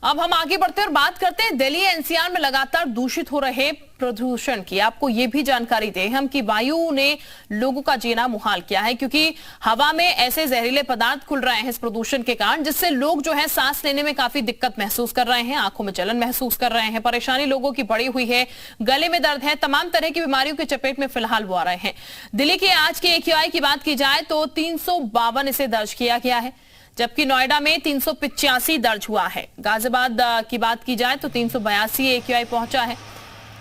अब हम आगे बढ़ते हैं और बात करते हैं दिल्ली एनसीआर में लगातार दूषित हो रहे प्रदूषण की। आपको ये भी जानकारी दें हम कि वायु ने लोगों का जीना मुहाल किया है, क्योंकि हवा में ऐसे जहरीले पदार्थ खुल रहे हैं इस प्रदूषण के कारण, जिससे लोग जो है सांस लेने में काफी दिक्कत महसूस कर रहे हैं, आंखों में जलन महसूस कर रहे हैं, परेशानी लोगों की बढ़ी हुई है, गले में दर्द है, तमाम तरह की बीमारियों की चपेट में फिलहाल वो आ रहे हैं। दिल्ली के आज के AQI की बात की जाए तो 352 इसे दर्ज किया गया है, जबकि नोएडा में 385 दर्ज हुआ है। गाजियाबाद की बात की जाए तो 382 AQI पहुंचा है।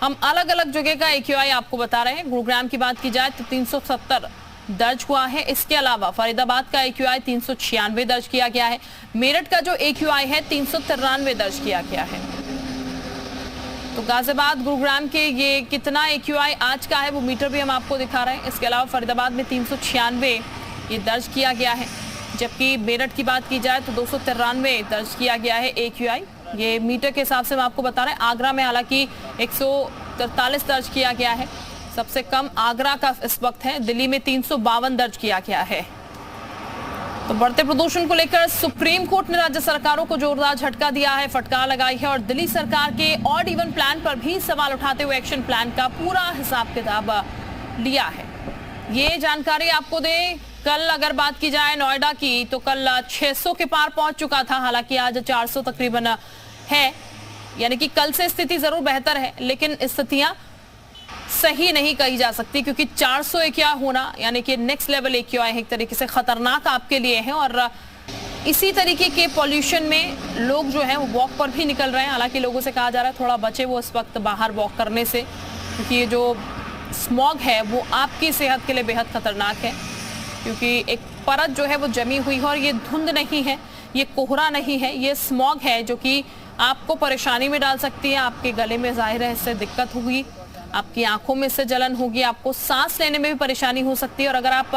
हम अलग अलग जगह का AQI आपको बता रहे हैं। गुरुग्राम की बात की जाए तो 370 दर्ज हुआ है। इसके अलावा फरीदाबाद का AQI 396 दर्ज किया गया है। मेरठ का जो AQI है 393 दर्ज किया गया है। तो गाजियाबाद गुरुग्राम के ये कितना AQI आज का है वो मीटर भी हम आपको दिखा रहे हैं। इसके अलावा फरीदाबाद में 396 ये दर्ज किया गया है, जबकि मेरठ की बात की जाए तो 293 दर्ज किया गया है AQI। ये मीटर के हिसाब से हम आपको बता रहे हैं। आगरा में हालांकि 143 दर्ज किया गया है, सबसे कम आगरा का इस वक्त है। दिल्ली में 352 दर्ज किया गया है। तो बढ़ते प्रदूषण को लेकर सुप्रीम कोर्ट ने राज्य सरकारों को जोरदार झटका दिया है, फटकार लगाई है और दिल्ली सरकार के ऑड इवन प्लान पर भी सवाल उठाते हुए एक्शन प्लान का पूरा हिसाब किताब लिया है। ये जानकारी आपको दें, कल अगर बात की जाए नोएडा की तो कल 600 के पार पहुंच चुका था, हालांकि आज 400 तकरीबन है, यानी कि कल से स्थिति जरूर बेहतर है, लेकिन स्थितियां सही नहीं कही जा सकती, क्योंकि 400 AQI होना यानी कि नेक्स्ट लेवल AQI है, एक तरीके से खतरनाक आपके लिए है। और इसी तरीके के पॉल्यूशन में लोग जो है वो वॉक पर भी निकल रहे हैं। हालांकि लोगों से कहा जा रहा है थोड़ा बचे वो इस वक्त बाहर वॉक करने से, क्योंकि ये जो स्मॉग है वो आपकी सेहत के लिए बेहद खतरनाक है, क्योंकि एक परत जो है वो जमी हुई है और ये धुंध नहीं है, ये कोहरा नहीं है, ये स्मॉग है जो कि आपको परेशानी में डाल सकती है। आपके गले में जाहिर है इससे दिक्कत होगी, आपकी आंखों में इससे जलन होगी, आपको सांस लेने में भी परेशानी हो सकती है। और अगर आप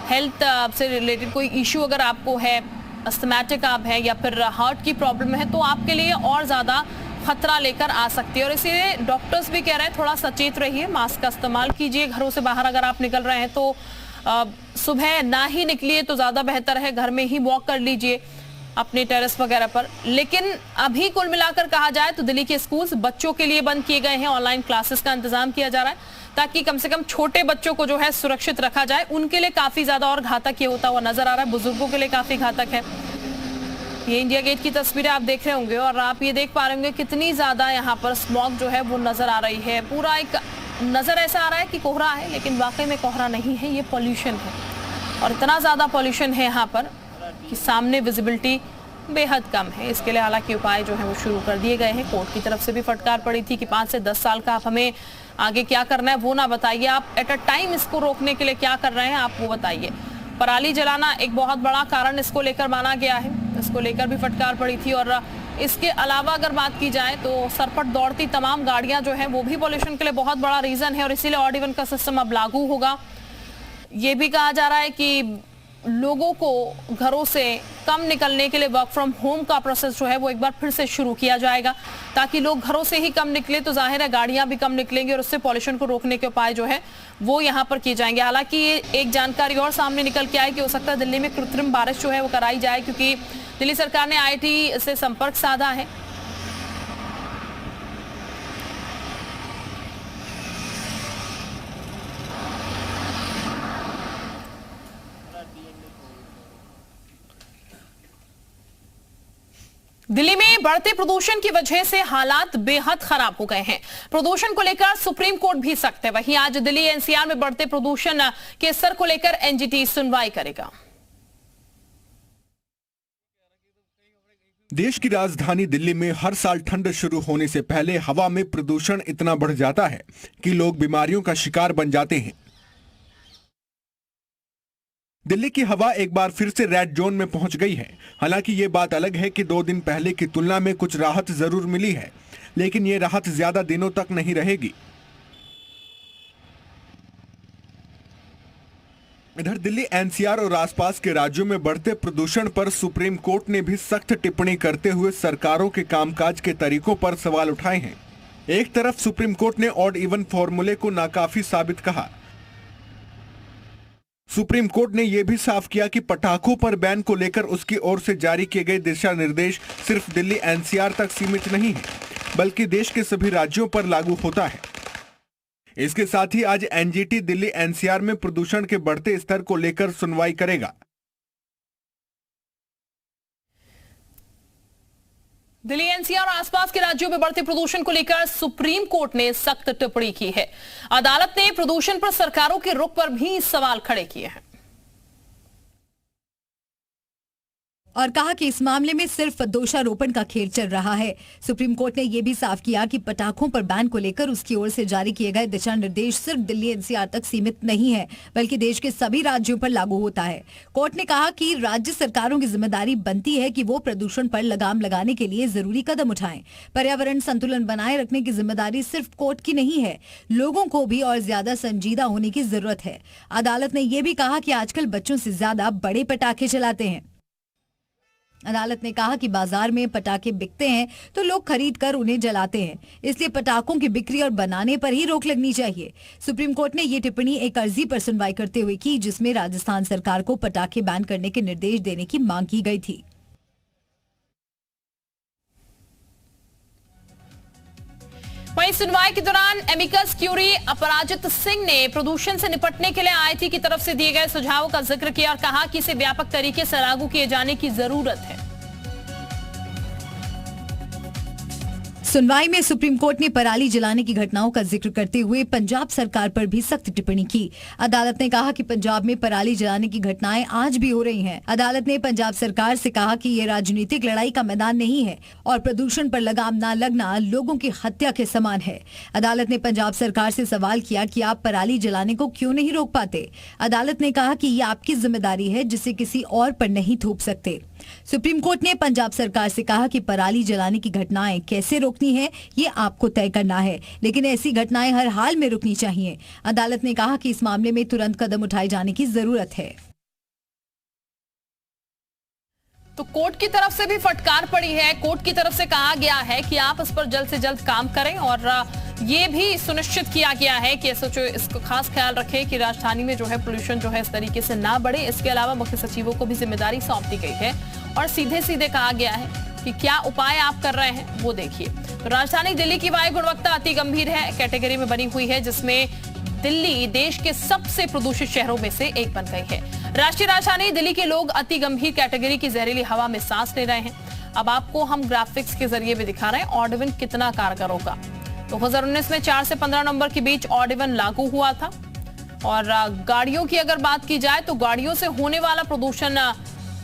हेल्थ से रिलेटेड कोई इशू अगर आपको है, अस्थमैटिक आप है या फिर हार्ट की प्रॉब्लम है, तो आपके लिए और ज़्यादा खतरा लेकर आ सकती है। और इसीलिए डॉक्टर्स भी कह रहे हैं थोड़ा सचेत रहिए, मास्क का इस्तेमाल कीजिए। घरों से बाहर अगर आप निकल रहे हैं तो सुबह ना ही निकलिए तो ज़्यादा बेहतर है, घर में ही वॉक कर लीजिए अपने टेरेस वगैरह पर। लेकिन अभी कुल मिलाकर कहा जाए तो दिल्ली के स्कूल्स बच्चों के लिए बंद किए गए हैं, ऑनलाइन क्लासेस का इंतजाम किया जा रहा है, ताकि कम से कम छोटे बच्चों को जो है सुरक्षित रखा जाए। उनके लिए काफ़ी ज़्यादा और घातक ये होता हुआ नजर आ रहा है, बुजुर्गों के लिए काफ़ी घातक है। ये इंडिया गेट की तस्वीरें आप देख रहे होंगे और आप ये देख पा रहे होंगे कितनी ज़्यादा यहाँ पर स्मॉग जो है वो नज़र आ रही है। पूरा एक नज़र ऐसा आ रहा है कि कोहरा है, लेकिन वाकई में कोहरा नहीं है, ये पॉल्यूशन है। और इतना ज़्यादा पॉल्यूशन है यहाँ पर कि सामने विजिबिलिटी बेहद कम है। इसके लिए हालांकि उपाय जो है वो शुरू कर दिए गए हैं। कोर्ट की तरफ से भी फटकार पड़ी थी कि 5 से 10 साल का आप हमें आगे क्या करना है वो ना बताइए, आप एट अ टाइम इसको रोकने के लिए क्या कर रहे हैं आप वो बताइए। पराली जलाना एक बहुत बड़ा कारण इसको लेकर माना गया है, इसको लेकर भी फटकार पड़ी थी। और इसके अलावा अगर बात की जाए तो सरपट दौड़ती तमाम गाड़ियां जो है वो भी पॉल्यूशन के लिए बहुत बड़ा रीजन है, और इसीलिए ऑड इवन का सिस्टम अब लागू होगा। ये भी कहा जा रहा है कि लोगों को घरों से कम निकलने के लिए वर्क फ्रॉम होम का प्रोसेस जो है वो एक बार फिर से शुरू किया जाएगा, ताकि लोग घरों से ही कम निकले तो जाहिर है गाड़ियां भी कम निकलेंगी और उससे पॉल्यूशन को रोकने के उपाय जो है वो यहाँ पर किए जाएंगे। हालांकि ये एक जानकारी और सामने निकल के आई कि हो सकता है दिल्ली में कृत्रिम बारिश जो है वो कराई जाए, क्योंकि दिल्ली सरकार ने IIT से संपर्क साधा है। दिल्ली में बढ़ते प्रदूषण की वजह से हालात बेहद खराब हो गए हैं। प्रदूषण को लेकर सुप्रीम कोर्ट भी सख्त है। वहीं आज दिल्ली NCR में बढ़ते प्रदूषण के स्तर को लेकर NGT सुनवाई करेगा। देश की राजधानी दिल्ली में हर साल ठंड शुरू होने से पहले हवा में प्रदूषण इतना बढ़ जाता है कि लोग बीमारियों का शिकार बन जाते हैं। दिल्ली की हवा एक बार फिर से रेड जोन में पहुंच गई है। हालांकि ये बात अलग है कि 2 दिन पहले की तुलना में कुछ राहत जरूर मिली है, लेकिन ये राहत ज्यादा दिनों तक नहीं रहेगी। इधर दिल्ली NCR और आसपास के राज्यों में बढ़ते प्रदूषण पर सुप्रीम कोर्ट ने भी सख्त टिप्पणी करते हुए सरकारों के कामकाज के तरीकों पर सवाल उठाए हैं। एक तरफ सुप्रीम कोर्ट ने ऑड इवन फॉर्मूले को नाकाफी साबित कहा, सुप्रीम कोर्ट ने यह भी साफ किया कि पटाखों पर बैन को लेकर उसकी ओर से जारी किए गए दिशा निर्देश सिर्फ दिल्ली एनसीआर तक सीमित नहीं है, बल्कि देश के सभी राज्यों पर लागू होता है। इसके साथ ही आज एनजीटी दिल्ली एनसीआर में प्रदूषण के बढ़ते स्तर को लेकर सुनवाई करेगा। दिल्ली एनसीआर और आसपास के राज्यों में बढ़ते प्रदूषण को लेकर सुप्रीम कोर्ट ने सख्त टिप्पणी की है। अदालत ने प्रदूषण पर सरकारों के रुख पर भी सवाल खड़े किए हैं और कहा कि इस मामले में सिर्फ दोषारोपण का खेल चल रहा है। सुप्रीम कोर्ट ने यह भी साफ किया कि पटाखों पर बैन को लेकर उसकी ओर से जारी किए गए दिशा निर्देश सिर्फ दिल्ली एनसीआर तक सीमित नहीं है, बल्कि देश के सभी राज्यों पर लागू होता है। कोर्ट ने कहा कि राज्य सरकारों की जिम्मेदारी बनती है कि वो प्रदूषण पर लगाम लगाने के लिए जरूरी कदम उठाएं। पर्यावरण संतुलन बनाए रखने की जिम्मेदारी सिर्फ कोर्ट की नहीं है, लोगों को भी और ज्यादा संजीदा होने की जरूरत है। अदालत ने यह भी कहा कि आजकल बच्चों से ज्यादा बड़े पटाखे चलाते हैं। अदालत ने कहा कि बाजार में पटाखे बिकते हैं तो लोग खरीद कर उन्हें जलाते हैं, इसलिए पटाखों की बिक्री और बनाने पर ही रोक लगनी चाहिए। सुप्रीम कोर्ट ने ये टिप्पणी एक अर्जी पर सुनवाई करते हुए की, जिसमें राजस्थान सरकार को पटाखे बैन करने के निर्देश देने की मांग की गई थी। वहीं सुनवाई के दौरान एमिकस क्यूरी अपराजित सिंह ने प्रदूषण से निपटने के लिए आईटी की तरफ से दिए गए सुझावों का जिक्र किया और कहा कि इसे व्यापक तरीके से लागू किए जाने की जरूरत है। सुनवाई में सुप्रीम कोर्ट ने पराली जलाने की घटनाओं का जिक्र करते हुए पंजाब सरकार पर भी सख्त टिप्पणी की। अदालत ने कहा कि पंजाब में पराली जलाने की घटनाएं आज भी हो रही हैं। अदालत ने पंजाब सरकार से कहा कि ये राजनीतिक लड़ाई का मैदान नहीं है और प्रदूषण पर लगाम न लगना लोगों की हत्या के समान है। अदालत ने पंजाब सरकार से सवाल किया कि आप पराली जलाने को क्यों नहीं रोक पाते। अदालत ने कहा कि ये आपकी जिम्मेदारी है, जिसे किसी और पर नहीं थोप सकते। सुप्रीम कोर्ट ने पंजाब सरकार से कहा कि पराली जलाने की घटनाएं कैसे रोकनी है ये आपको तय करना है, लेकिन ऐसी घटनाएं हर हाल में रुकनी चाहिए। अदालत ने कहा कि इस मामले में तुरंत कदम उठाए जाने की जरूरत है। तो कोर्ट की तरफ से भी फटकार पड़ी है। कोर्ट की तरफ से कहा गया है कि आप इस पर जल्द से जल्द काम करें और ये भी सुनिश्चित किया गया है कि एसओ इसको खास ख्याल रखे कि राजधानी में जो है पोल्यूशन जो है इस तरीके से ना बढ़े। इसके अलावा मुख्य सचिवों को भी जिम्मेदारी सौंप दी गई है और सीधे सीधे कहा गया है कि क्या उपाय आप कर रहे हैं वो देखिए। तो राजधानी दिल्ली की वायु गुणवत्ता अति गंभीर है कैटेगरी में बनी हुई है, जिसमें दिल्ली देश के सबसे प्रदूषित शहरों में से एक बन गई है। राष्ट्रीय राजधानी दिल्ली के लोग अति गंभीर कैटेगरी की जहरीली हवा में सांस ले रहे हैं। अब आपको हम ग्राफिक्स के जरिए भी दिखा रहे हैं ऑड इवन कितना कारगर होगा। 2019 में 4 से 15 नंबर के बीच ऑड इवन लागू हुआ था। और गाड़ियों की अगर बात की जाए तो गाड़ियों से होने वाला प्रदूषण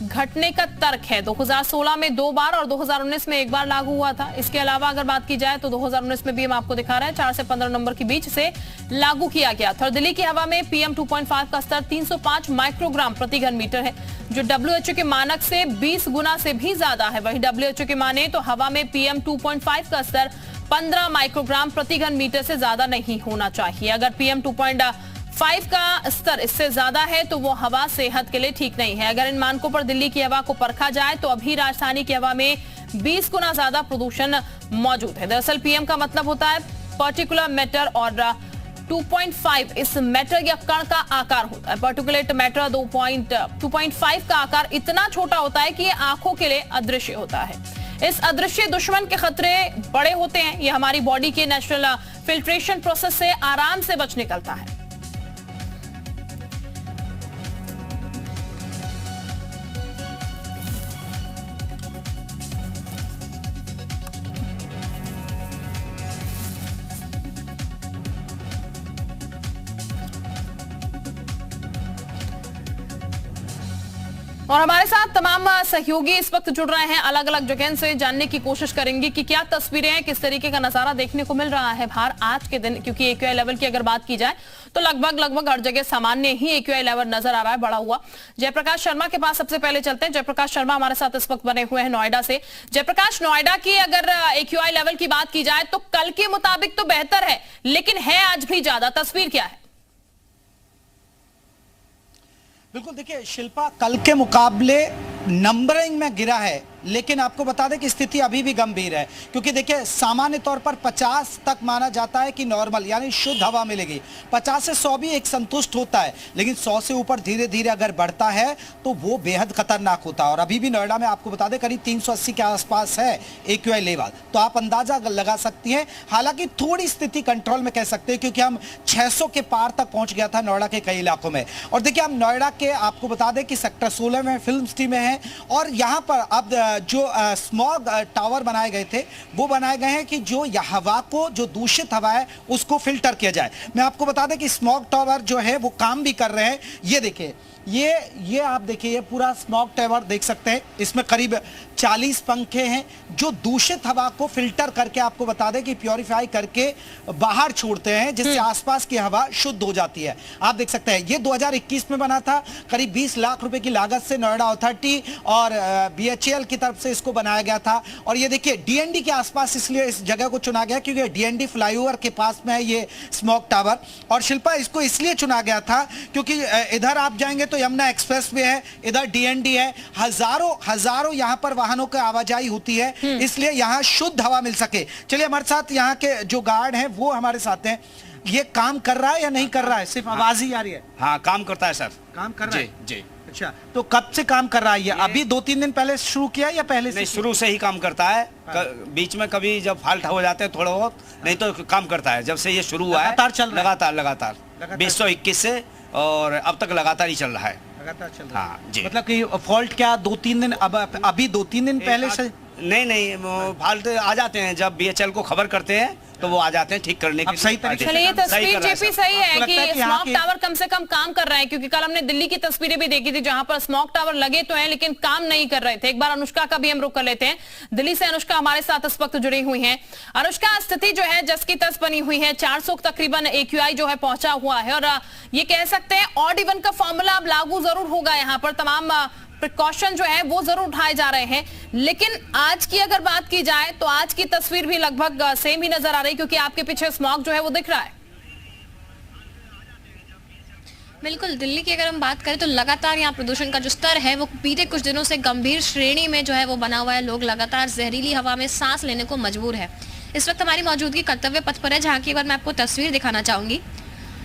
घटने का तर्क है 2016 में 2 बार और 2019 में 1 बार लागू हुआ था। इसके अलावा अगर बात की जाए तो 2019 में भी हम आपको दिखा रहे हैं 4 से 15 नंबर के बीच से लागू किया गया था। और दिल्ली की हवा में PM 2.5 का स्तर 305 माइक्रोग्राम प्रति घन मीटर है, जो WHO के मानक से 20 गुना से भी ज्यादा है। वहीं WHO के माने तो हवा में PM 2.5 का स्तर 15 माइक्रोग्राम प्रति घन मीटर से ज्यादा नहीं होना चाहिए। अगर PM 2.5 का स्तर इससे ज्यादा है तो वो हवा सेहत के लिए ठीक नहीं है। अगर इन मानकों पर दिल्ली की हवा को परखा जाए तो अभी राजधानी की हवा में 20 गुना ज्यादा प्रदूषण मौजूद है। दरअसल PM का मतलब होता है पर्टिकुलर मैटर और 2.5 इस मैटर या कण का आकार होता है। पर्टिकुलेट मैटर 2.5 का आकार इतना छोटा होता है कि ये आंखों के लिए अदृश्य होता है। इस अदृश्य दुश्मन के खतरे बड़े होते हैं। ये हमारी बॉडी के नेचुरल फिल्ट्रेशन प्रोसेस से आराम से बच निकलता है। और हमारे साथ तमाम सहयोगी इस वक्त जुड़ रहे हैं अलग अलग जगह से। जानने की कोशिश करेंगे कि क्या तस्वीरें हैं, किस तरीके का नजारा देखने को मिल रहा है बाहर आज के दिन, क्योंकि AQI लेवल की अगर बात की जाए तो लगभग हर जगह सामान्य ही AQI लेवल नजर आ रहा है बढ़ा हुआ। जयप्रकाश शर्मा के पास सबसे पहले चलते हैं। जयप्रकाश शर्मा हमारे साथ इस वक्त बने हुए हैं नोएडा से। जयप्रकाश, नोएडा की अगर AQI लेवल की बात की जाए तो कल के मुताबिक तो बेहतर है, लेकिन है आज भी ज्यादा, तस्वीर क्या है? बिल्कुल, देखिए शिल्पा, कल के मुकाबले नंबरिंग में गिरा है लेकिन आपको बता दें कि स्थिति अभी भी गंभीर है, क्योंकि देखिए सामान्य तौर पर 50 तक माना जाता है कि नॉर्मल यानी शुद्ध हवा मिलेगी, 50 से 100 भी एक संतुष्ट होता है, लेकिन 100 से ऊपर धीरे धीरे अगर बढ़ता है तो वो बेहद खतरनाक होता है। और अभी भी नोएडा में आपको बता दें करीब 380 के आसपास है AQI लेवल, तो आप अंदाजा लगा सकती हैं। हालांकि थोड़ी स्थिति कंट्रोल में कह सकते हैं, क्योंकि हम 600 के पार तक पहुंच गया था नोएडा के कई इलाकों में। और देखिए हम नोएडा के आपको बता दें कि सेक्टर 16 में फिल्म सिटी में है, और यहाँ पर अब जो स्मॉग टावर बनाए गए थे वो बनाए गए हैं कि जो हवा को, जो दूषित हवा है उसको फिल्टर किया जाए। मैं आपको बता दें कि स्मॉग टावर जो है वो काम भी कर रहे हैं। ये देखिए, ये आप देखिए, ये पूरा स्मॉग टावर देख सकते हैं, इसमें करीब 40 पंखे हैं जो दूषित हवा को फिल्टर करके आपको बता दें कि प्योरीफाई करके बाहर छोड़ते हैं, जिससे आसपास की हवा शुद्ध हो जाती है। आप देख सकते हैं ये 2021 में बना था, करीब 20 लाख रुपए की लागत से नोएडा अथॉरिटी और BHEL की तरफ से इसको बनाया गया था। और ये देखिए DND के आसपास इसलिए इस जगह को चुना गया क्योंकि DND फ्लाईओवर के पास में है ये स्मॉग टावर। और शिल्पा, इसको इसलिए चुना गया था क्योंकि इधर आप जाएंगे तो यमुना एक्सप्रेस वे है, इधर DND है, हजारों यहाँ पर वाहनों की आवाजाही होती है, इसलिए यहाँ शुद्ध हवा मिल सके। चलिए हमारे साथ यहाँ के जो गार्ड हैं वो हमारे साथ हैं। ये काम कर रहा है या नहीं कर रहा है? सिर्फ आवाज ही आ रही है? हाँ, काम करता है सर। काम कर रहा है जी। अच्छा, तो कब से काम कर रहा है ये? अभी 2-3 दिन पहले शुरू किया या पहले से? नहीं, शुरू से ही काम करता है। बीच में कभी जब फाल्ट हो जाते हैं थोड़ा बहुत, नहीं तो काम करता है। जब से ये शुरू हुआ है लगातार चल रहा है? लगातार 2021 से और अब तक लगातार ही चल रहा है। लगातार चल रहा है। हाँ जी। मतलब कि फॉल्ट क्या 2-3 दिन अभी 2-3 दिन पहले से? नहीं, फाल्ट आ जाते हैं जब BHEL को खबर करते हैं तो वो आ जाते हैं ठीक करने के लिए। सही तरीके चलिए, ये तस्वीर जेपी सही है कि स्मॉग कि टावर कम से कम काम कर रहा है, क्योंकि कल हमने दिल्ली की तस्वीरें भी देखी थी जहां पर स्मॉग टावर लगे तो हैं लेकिन काम नहीं कर रहे थे। एक बार अनुष्का का भी हम रुख कर लेते हैं। दिल्ली से अनुष्का हमारे साथ इस वक्त जुड़ी हुई हैं। अनुष्का, स्थिति जो है जस की तस बनी हुई है, 400 तकरीबन AQI जो है पहुंचा हुआ है, और ये कह सकते हैं ऑड इवन का फॉर्मूला अब लागू जरूर होगा, यहाँ पर तमाम प्रिकॉशन जो है वो जरूर उठाए जा रहे हैं। लेकिन आज की अगर बात की जाए तो आज की तस्वीर भी लगभग सेम ही नजर आ रही, क्योंकि आपके पीछे स्मॉग जो है वो दिख रहा है। बिल्कुल, दिल्ली की अगर हम बात करें तो लगातार यहाँ प्रदूषण का जो स्तर है वो बीते कुछ दिनों से गंभीर श्रेणी में जो है वो बना हुआ है। लोग लगातार जहरीली हवा में सांस लेने को मजबूर है। इस वक्त हमारी मौजूदगी कर्तव्य पथ पर है, जहाँ की एक बार मैं आपको तस्वीर दिखाना चाहूंगी।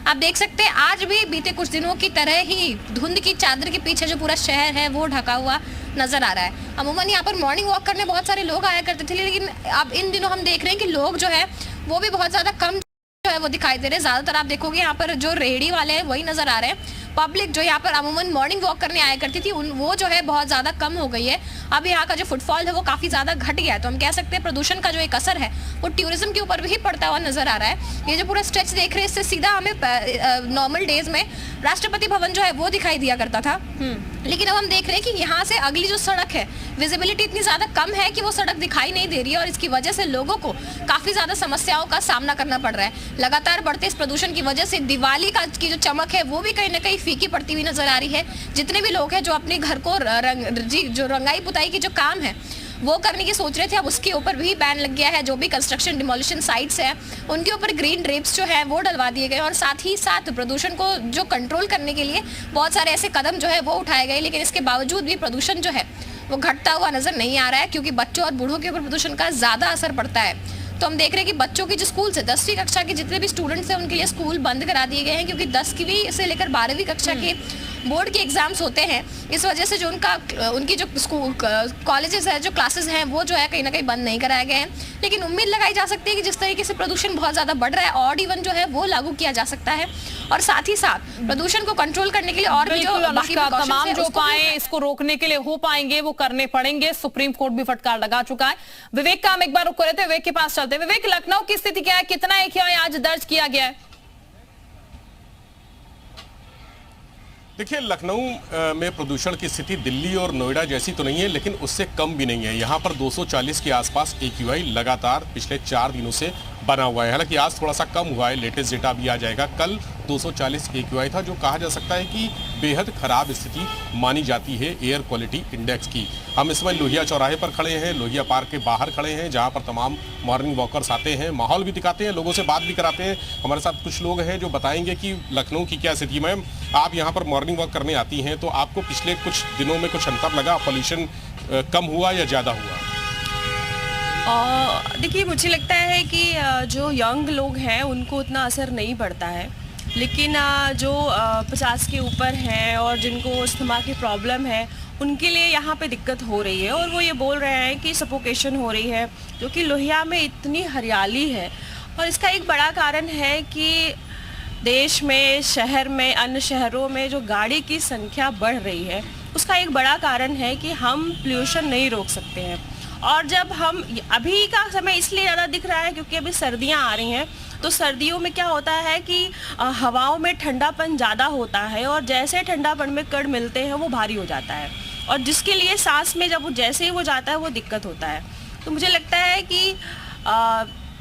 आप देख सकते हैं आज भी बीते कुछ दिनों की तरह ही धुंध की चादर के पीछे जो पूरा शहर है वो ढका हुआ नजर आ रहा है। अमूमन यहाँ पर मॉर्निंग वॉक करने बहुत सारे लोग आया करते थे, लेकिन अब इन दिनों हम देख रहे हैं कि लोग जो है वो भी बहुत ज्यादा कम जो है वो दिखाई दे रहे हैं। ज्यादातर आप देखोगे यहाँ पर जो रेहड़ी वाले हैं वही नजर आ रहे हैं। पब्लिक जो यहाँ पर अमूमन मॉर्निंग वॉक करने आया करती थी वो जो है बहुत ज़्यादा कम हो गई है। अब यहाँ का जो फुटफॉल है वो काफ़ी ज़्यादा घट गया है। तो हम कह सकते हैं प्रदूषण का जो एक असर है वो टूरिज्म के ऊपर भी पड़ता हुआ नजर आ रहा है। ये जो पूरा स्ट्रेच देख रहे हैं इससे सीधा हमें नॉर्मल डेज में राष्ट्रपति भवन जो है वो दिखाई दिया करता था, लेकिन अब हम देख रहे हैं कि यहाँ से अगली जो सड़क है विजिबिलिटी इतनी ज़्यादा कम है कि वो सड़क दिखाई नहीं दे रही है, और इसकी वजह से लोगों को काफ़ी ज़्यादा समस्याओं का सामना करना पड़ रहा है। लगातार बढ़ते इस प्रदूषण की वजह से दिवाली की जो चमक है वो भी कहीं ना कहीं फीकी पड़ती हुई नजर आ रही है। जितने भी लोग हैं जो अपने घर को जो रंगाई पुताई की जो काम है वो करने की सोच रहे थे, अब उसके ऊपर भी बैन लग गया है। जो भी कंस्ट्रक्शन डिमोलिशन साइट्स हैं उनके ऊपर ग्रीन ड्रेप्स जो है वो डलवा दिए गए, और साथ ही साथ प्रदूषण को जो कंट्रोल करने के लिए बहुत सारे ऐसे कदम जो है वो उठाए गए। लेकिन इसके बावजूद भी प्रदूषण जो है वो घटता हुआ नजर नहीं आ रहा है, क्योंकि बच्चों और बूढ़ों के ऊपर प्रदूषण का ज़्यादा असर पड़ता है। तो हम देख रहे हैं कि बच्चों की जो स्कूल से 10वीं कक्षा के जितने भी स्टूडेंट्स हैं उनके लिए स्कूल बंद करा दिए गए हैं, क्योंकि 10वीं से लेकर 12वीं कक्षा के बोर्ड के एग्जाम्स होते हैं। इस वजह से जो उनकी जो स्कूल कॉलेजेस है, जो क्लासेस हैं वो जो है कहीं ना कहीं बंद नहीं कराए गए हैं। लेकिन उम्मीद लगाई जा सकती है कि जिस तरीके से प्रदूषण बहुत ज़्यादा बढ़ रहा है, ऑड इवन जो है वो लागू किया जा सकता है, और साथ ही साथ प्रदूषण को कंट्रोल करने के लिए और भी जो बाकी तमाम जो उपाय इसको रोकने के लिए हो पाएंगे वो करने पड़ेंगे। सुप्रीम कोर्ट भी फटकार लगा चुका है। विवेक का हम एक बार रुक रहे थे, विवेक के पास चलते। विवेक, लखनऊ की स्थिति क्या है? कितना AQI आज दर्ज किया गया है? देखिए, लखनऊ में प्रदूषण की स्थिति दिल्ली और नोएडा जैसी तो नहीं है, लेकिन उससे कम भी नहीं है। यहाँ पर 240 के आसपास AQI लगातार पिछले 4 दिनों से बना हुआ है। हालांकि आज थोड़ा सा कम हुआ है, लेटेस्ट डेटा भी आ जाएगा। कल 240 AQI था, जो कहा जा सकता है कि बेहद खराब स्थिति मानी जाती है एयर क्वालिटी इंडेक्स की। हम इस समय लोहिया चौराहे पर खड़े हैं, लोहिया पार्क के बाहर खड़े हैं, जहां पर तमाम मॉर्निंग वॉकर्स आते हैं, माहौल भी दिखाते हैं, लोगों से बात भी कराते हैं। हमारे साथ कुछ लोग हैं जो बताएंगे कि लखनऊ की क्या स्थिति। मैम, आप यहाँ पर मॉर्निंग वॉक करने आती हैं, तो आपको पिछले कुछ दिनों में कुछ अंतर लगा पॉल्यूशन कम हुआ या ज़्यादा हुआ? देखिए, मुझे लगता है कि जो यंग लोग हैं उनको उतना असर नहीं पड़ता है, लेकिन जो 50 के ऊपर हैं और जिनको अस्थमा की प्रॉब्लम है उनके लिए यहाँ पे दिक्कत हो रही है। और वो ये बोल रहे हैं कि सफोकेशन हो रही है, क्योंकि लोहिया में इतनी हरियाली है। और इसका एक बड़ा कारण है कि देश में, शहर में, अन्य शहरों में जो गाड़ी की संख्या बढ़ रही है, उसका एक बड़ा कारण है कि हम पोल्यूशन नहीं रोक सकते हैं। और जब हम, अभी का समय इसलिए ज़्यादा दिख रहा है क्योंकि अभी सर्दियां आ रही हैं, तो सर्दियों में क्या होता है कि हवाओं में ठंडापन ज़्यादा होता है और जैसे ठंडापन में कण मिलते हैं वो भारी हो जाता है, और जिसके लिए सांस में जब वो जैसे ही वो जाता है वो दिक्कत होता है। तो मुझे लगता है कि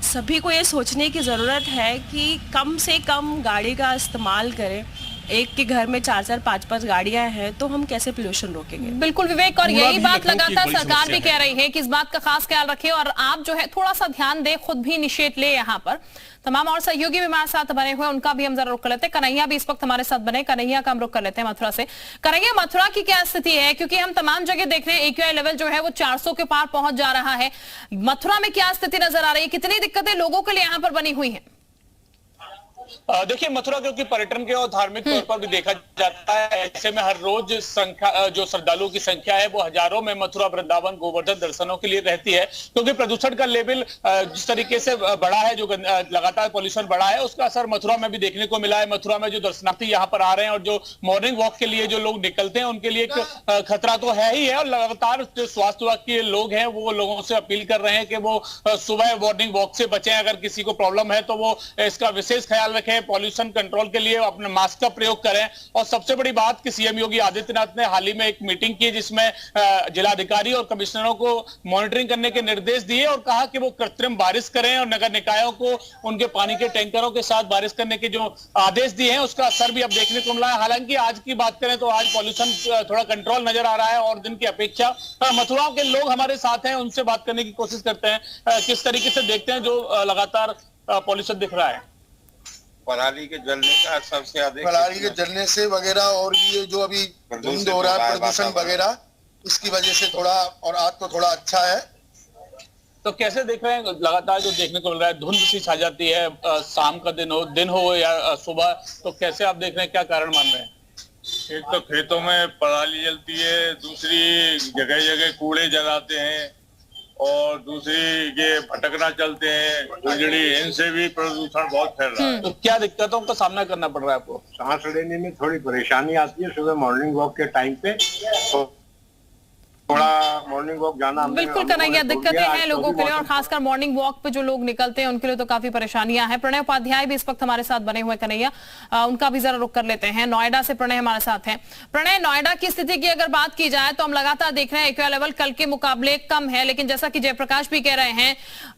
सभी को ये सोचने की ज़रूरत है कि कम से कम गाड़ी का इस्तेमाल करें। एक के घर में 4-4, 5-5 गाड़ियां हैं, तो हम कैसे पोल्यूशन रोकेंगे? बिल्कुल विवेक, और यही बात लगातार सरकार भी है। कह रही है कि इस बात का खास ख्याल रखें और आप जो है थोड़ा सा ध्यान दें, खुद भी इनिशिएट ले। यहाँ पर तमाम और सहयोगी भी हमारे साथ बने हुए, उनका भी हम जरा रुख कर लेते हैं। कन्हैया भी इस वक्त हमारे साथ बने, कन्हैया का हम रुख कर लेते हैं मथुरा से। कन्हैया, मथुरा की क्या स्थिति है? क्योंकि हम तमाम जगह देख रहे हैं AQI लेवल जो है वो 400 के पार पहुंच जा रहा है। मथुरा में क्या स्थिति नजर आ रही है? कितनी दिक्कतें लोगों के लिए यहाँ पर बनी हुई है? देखिए, मथुरा क्योंकि पर्यटन के और धार्मिक तौर पर भी देखा जाता है, ऐसे में हर रोज संख्या, जो श्रद्धालुओं की संख्या है वो हजारों में मथुरा, वृंदावन, गोवर्धन दर्शनों के लिए रहती है। क्योंकि प्रदूषण का लेवल जिस तरीके से बढ़ा है, जो लगातार पॉल्यूशन बढ़ा है, उसका असर मथुरा में भी देखने को मिला है। मथुरा में जो दर्शनार्थी यहाँ पर आ रहे हैं और जो मॉर्निंग वॉक के लिए जो लोग निकलते हैं, उनके लिए एक खतरा तो है ही है। और लगातार जो स्वास्थ्य विभाग के लोग हैं वो लोगों से अपील कर रहे हैं कि वो सुबह मॉर्निंग वॉक से बचें। अगर किसी को प्रॉब्लम है तो वो इसका विशेष ख्याल रखें, पॉल्यूशन कंट्रोल के लिए अपने मास्क का प्रयोग करें। और सबसे बड़ी बात कि सीएम योगी आदित्यनाथ ने हाल ही में एक मीटिंग की जिसमें जिलाधिकारी और कमिश्नरों को मॉनिटरिंग करने के निर्देश दिए और कहा कि वो कृत्रिम बारिश करें और नगर निकायों को उनके पानी के टैंकरों के साथ बारिश करने के जो आदेश दिए हैं उसका असर भी अब देखने को मिला है। हालांकि आज की बात करें तो आज पॉल्यूशन थोड़ा कंट्रोल नजर आ रहा है और दिन की अपेक्षा। मथुरा के लोग हमारे साथ हैं, उनसे बात करने की कोशिश करते हैं। किस तरीके से देखते हैं जो लगातार पॉल्यूशन दिख रहा है? पराली के जलने का सबसे अधिक, पराली के जलने से वगैरह, और ये जो अभी धुंध हो रहा है, प्रदूषण वगैरह, इसकी वजह से थोड़ा, और आज तो थोड़ा अच्छा है। तो कैसे देख रहे हैं? लगातार जो देखने को मिल रहा है, धुंध सी छा जाती है, शाम का दिन हो या सुबह, तो कैसे आप देख रहे हैं, क्या कारण मान रहे हैं? एक तो खेतों में पराली जलती है, दूसरी जगह जगह कूड़े जलाते हैं, और दूसरी ये भटकना चलते हैं, बिजली, इनसे भी प्रदूषण बहुत फैल रहा है। तो क्या दिक्कतों का सामना करना पड़ रहा है आपको? सांस लेने में थोड़ी परेशानी आती है सुबह मॉर्निंग वॉक के टाइम पे, तो थोड़ा मॉर्निंग वॉक जाना बिल्कुल कन्हैया, दिक्कतें हैं लोगों के लिए, और खासकर मॉर्निंग वॉक पे जो लोग निकलते हैं उनके लिए तो काफी परेशानियां हैं। प्रणय उपाध्याय भी इस वक्त हमारे साथ बने हुए कन्हैया, उनका भी जरा रुख कर लेते हैं। नोएडा से प्रणय हमारे साथ हैं। प्रणय, नोएडा की स्थिति की अगर बात की जाए तो हम लगातार देख रहे हैं AQI लेवल कल के मुकाबले कम है, लेकिन जैसा कि जयप्रकाश भी कह रहे हैं,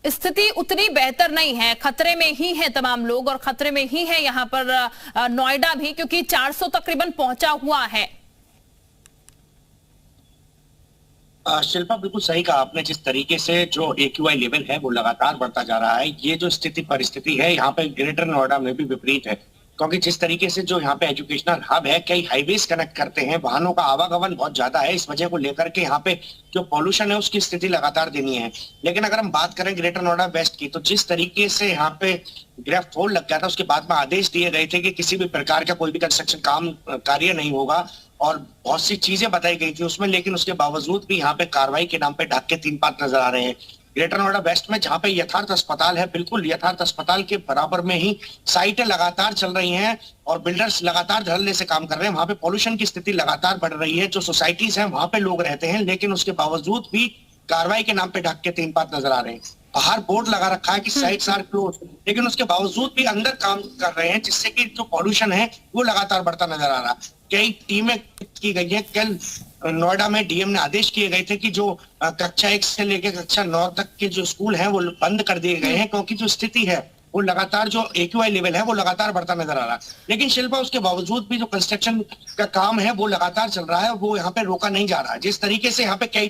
स्थिति उतनी बेहतर नहीं है। खतरे में ही है तमाम लोग, और खतरे में ही है यहाँ पर नोएडा भी, क्योंकि 400 तकरीबन पहुंचा हुआ है। शिल्पा, बिल्कुल सही कहा आपने। जिस तरीके से जो AQI लेवल है वो लगातार बढ़ता जा रहा है, ये जो स्थिति परिस्थिति है यहाँ पे ग्रेटर नोएडा में भी विपरीत है। क्योंकि जिस तरीके से जो यहाँ पे एजुकेशनल हब है, कई हाईवेज कनेक्ट करते हैं, वाहनों का आवागमन बहुत ज्यादा है, इस वजह को लेकर के यहाँ पे जो पॉल्यूशन है उसकी स्थिति लगातार देनी है। लेकिन अगर हम बात करें ग्रेटर नोएडा वेस्ट की, तो जिस तरीके से यहाँ पे ग्रेफ फोल लग गया था, उसके बाद में आदेश दिए गए थे कि किसी भी प्रकार का कोई भी कंस्ट्रक्शन कार्य नहीं होगा, और बहुत सी चीजें बताई गई थी उसमें, लेकिन उसके बावजूद भी यहाँ पे कार्रवाई के नाम पे ढाक के 3 पात नजर आ रहे हैं। ग्रेटर नोएडा वेस्ट में जहाँ पे यथार्थ अस्पताल है, बिल्कुल यथार्थ अस्पताल के बराबर में ही साइटें लगातार चल रही हैं और बिल्डर्स लगातार धड़ल्ले से काम कर रहे हैं। वहां पे पॉल्यूशन की स्थिति लगातार बढ़ रही है। जो सोसाइटीज हैं वहां पे लोग रहते हैं, लेकिन उसके बावजूद भी कार्रवाई के नाम पे ढक के 3 पात नजर आ रहे हैं। बाहर बोर्ड लगा रखा है कि साइट्स आर क्लोज, लेकिन उसके बावजूद भी अंदर काम कर रहे हैं, जिससे कि जो पॉल्यूशन है वो लगातार बढ़ता नजर आ रहा है। कई टीमें की गई हैं। कल नोएडा में डीएम ने आदेश किए गए थे कि जो कक्षा 1 से लेकर कक्षा 9 तक के जो स्कूल हैं वो बंद कर दिए गए हैं, क्योंकि जो स्थिति है वो लगातार, जो AQI लेवल है वो लगातार बढ़ता नजर आ रहा है। लेकिन शिल्पा, उसके बावजूद भी जो कंस्ट्रक्शन का काम है वो लगातार चल रहा है, वो यहाँ पे रोका नहीं जा रहा है। जिस तरीके से यहाँ पे कई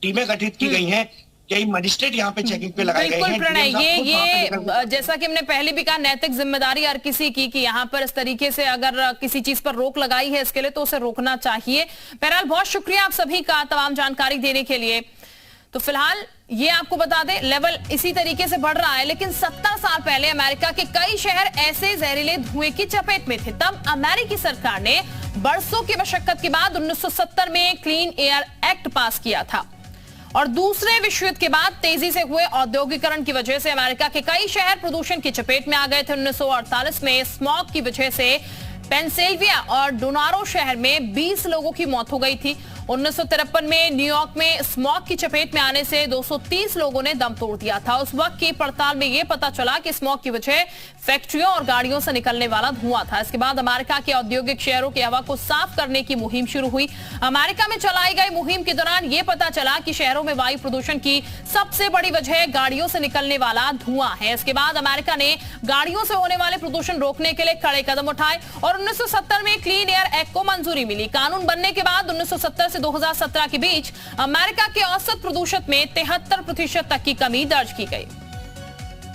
टीमें गठित की गई हैं, कई मजिस्ट्रेट यहाँ पे चेकिंग पे लगाए गए बिल्कुल हैं। प्रणय, ये ये जैसा कि हमने पहले भी कहा, नैतिक जिम्मेदारी हर किसी की कि यहाँ पर इस तरीके से अगर किसी चीज पर रोक लगाई है इसके लिए तो उसे रोकना चाहिए। बहरहाल बहुत शुक्रिया आप सभी का तमाम जानकारी देने के लिए। तो फिलहाल ये आपको बता दें, लेवल इसी तरीके से बढ़ रहा है, लेकिन 70 साल पहले अमेरिका के कई शहर ऐसे जहरीले धुएं की चपेट में थे। तब अमेरिकी सरकार ने बरसों की मशक्कत के बाद 1970 में क्लीन एयर एक्ट पास किया था और दूसरे विश्व युद्ध के बाद तेजी से हुए औद्योगिकरण की वजह से अमेरिका के कई शहर प्रदूषण की चपेट में आ गए थे। 1948 में स्मॉग की वजह से पेंसिल्वेनिया और डोनारो शहर में 20 लोगों की मौत हो गई थी। 1953 में न्यूयॉर्क में स्मॉग की चपेट में आने से 230 लोगों ने दम तोड़ दिया था। उस वक्त की पड़ताल में यह पता चला कि स्मॉग की वजह फैक्ट्रियों और गाड़ियों से निकलने वाला धुआं था। इसके बाद अमेरिका के औद्योगिक शहरों की हवा को साफ करने की मुहिम शुरू हुई। अमेरिका में चलाई गई मुहिम के दौरान यह पता चला कि शहरों में वायु प्रदूषण की सबसे बड़ी वजह गाड़ियों से निकलने वाला धुआं है। इसके बाद अमेरिका ने गाड़ियों से होने वाले प्रदूषण रोकने के लिए कड़े कदम उठाए और 1970 में क्लीन एयर एक्ट को मंजूरी मिली। कानून बनने के बाद 1970 से 2017 के बीच अमेरिका के औसत प्रदूषण में 73% तक की कमी दर्ज की गई।